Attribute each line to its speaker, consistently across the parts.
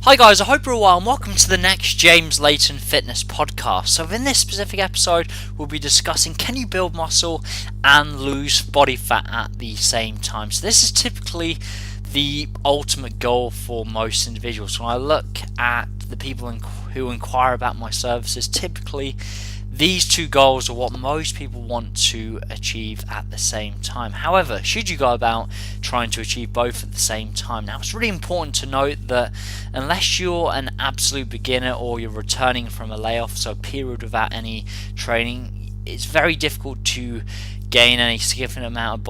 Speaker 1: Hi guys, I hope you're all well and welcome to the next James Layton Fitness podcast. So in this specific episode, we'll be discussing can you build muscle and lose body fat at the same time. So this is typically the ultimate goal for most individuals. When I look at the people who inquire about my services, typically these two goals are what most people want to achieve at the same time. However, should you go about trying to achieve both at the same time? Now, it's really important to note that unless you're an absolute beginner or you're returning from a layoff, so a period without any training, it's very difficult to gain any significant amount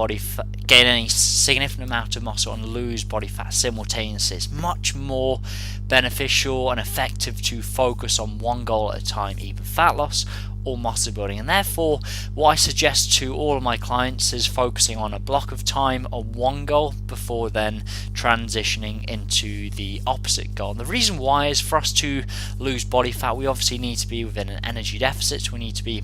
Speaker 1: of muscle and lose body fat simultaneously. It's much more beneficial and effective to focus on one goal at a time, either fat loss or muscle building, and therefore what I suggest to all of my clients is focusing on a block of time on one goal before then transitioning into the opposite goal. And the reason why is for us to lose body fat, we obviously need to be within an energy deficit, so we need to be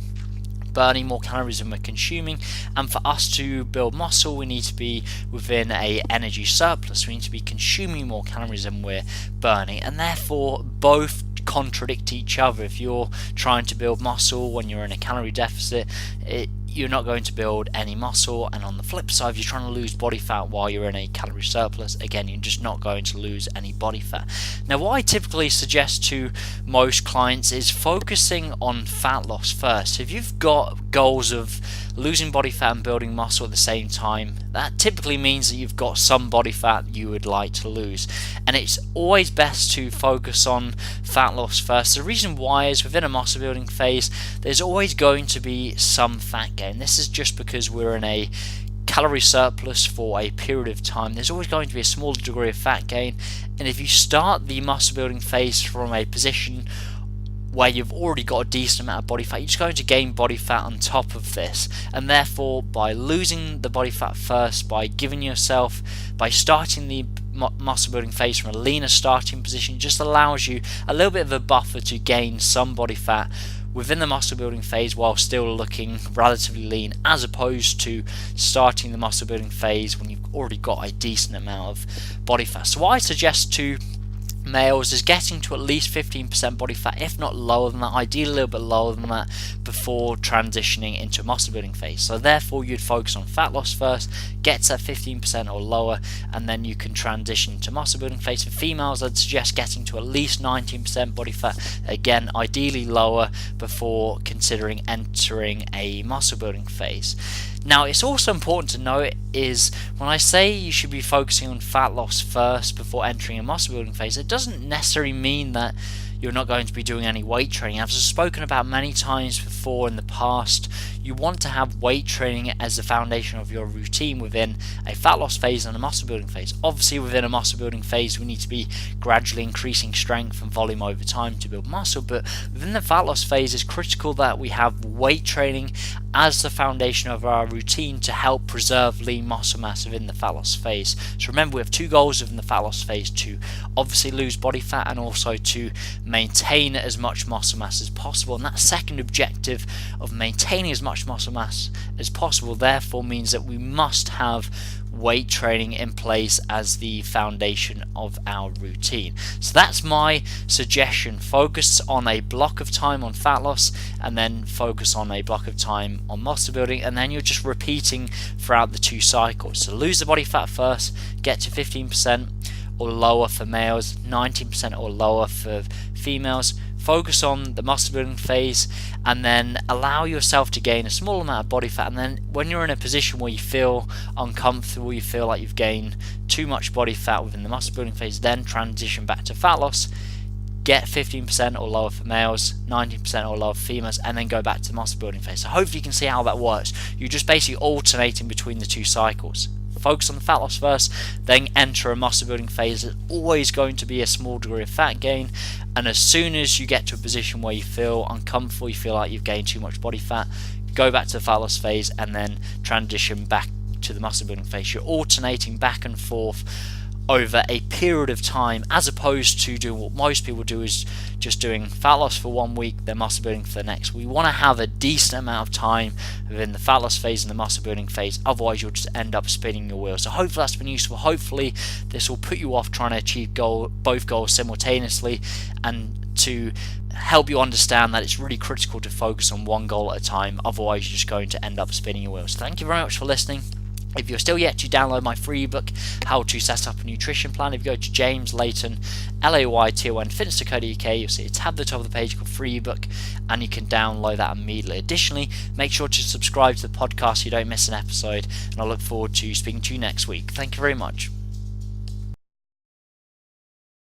Speaker 1: burning more calories than we're consuming, and for us to build muscle we need to be within a energy surplus. We need to be consuming more calories than we're burning, and therefore both contradict each other. If you're trying to build muscle when you're in a calorie deficit, you're not going to build any muscle, and on the flip side, if you're trying to lose body fat while you're in a calorie surplus, again, you're just not going to lose any body fat. Now, what I typically suggest to most clients is focusing on fat loss first. If you've got goals of losing body fat and building muscle at the same time, that typically means that you've got some body fat you would like to lose, and it's always best to focus on fat loss first. The reason why is within a muscle building phase there's always going to be some fat gain. This is just because we're in a calorie surplus for a period of time. There's always going to be a small degree of fat gain, and if you start the muscle building phase from a position where you've already got a decent amount of body fat, you're just going to gain body fat on top of this, and therefore by losing the body fat first, by starting the muscle building phase from a leaner starting position, just allows you a little bit of a buffer to gain some body fat within the muscle building phase while still looking relatively lean, as opposed to starting the muscle building phase when you've already got a decent amount of body fat. So what I suggest to males is getting to at least 15% body fat, if not lower than that, ideally a little bit lower than that, before transitioning into a muscle building phase. So therefore you'd focus on fat loss first, get to 15% or lower, and then you can transition to muscle building phase. For females, I'd suggest getting to at least 19% body fat, again ideally lower, before considering entering a muscle building phase. Now, it's also important to note is when I say you should be focusing on fat loss first before entering a muscle building phase, it doesn't necessarily mean that you're not going to be doing any weight training. As I've spoken about many times before in the past, you want to have weight training as the foundation of your routine within a fat loss phase and a muscle building phase. Obviously, within a muscle building phase, we need to be gradually increasing strength and volume over time to build muscle, but within the fat loss phase, it's critical that we have weight training as the foundation of our routine to help preserve lean muscle mass within the fat loss phase. So remember, we have two goals within the fat loss phase: to obviously lose body fat and also to maintain as much muscle mass as possible. And that second objective of maintaining as much muscle mass as possible therefore means that we must have weight training in place as the foundation of our routine. So that's my suggestion: focus on a block of time on fat loss, and then focus on a block of time on muscle building, and then you're just repeating throughout the two cycles. So lose the body fat first, get to 15% or lower for males, 19% or lower for females, focus on the muscle building phase, and then allow yourself to gain a small amount of body fat. And then when you're in a position where you feel uncomfortable, you feel like you've gained too much body fat within the muscle building phase, then transition back to fat loss, get 15% or lower for males, 19% or lower for females, and then go back to the muscle building phase. So hopefully you can see how that works. You're just basically alternating between the two cycles. Focus on the fat loss first, then enter a muscle building phase. There's always going to be a small degree of fat gain, and as soon as you get to a position where you feel uncomfortable, you feel like you've gained too much body fat, go back to the fat loss phase and then transition back to the muscle building phase. You're alternating back and forth over a period of time, as opposed to doing what most people do, is just doing fat loss for 1 week, then muscle building for the next. We want to have a decent amount of time within the fat loss phase and the muscle building phase, otherwise you'll just end up spinning your wheels. So hopefully that's been useful. Hopefully this will put you off trying to achieve both goals simultaneously, and to help you understand that it's really critical to focus on one goal at a time, otherwise you're just going to end up spinning your wheels. Thank you very much for listening. If you're still yet to download my free ebook, How to Set Up a Nutrition Plan, if you go to James Layton, Layton Fitness.co.uk, you'll see a tab at the top of the page called free ebook, and you can download that immediately. Additionally, make sure to subscribe to the podcast so you don't miss an episode, and I look forward to speaking to you next week. Thank you very much.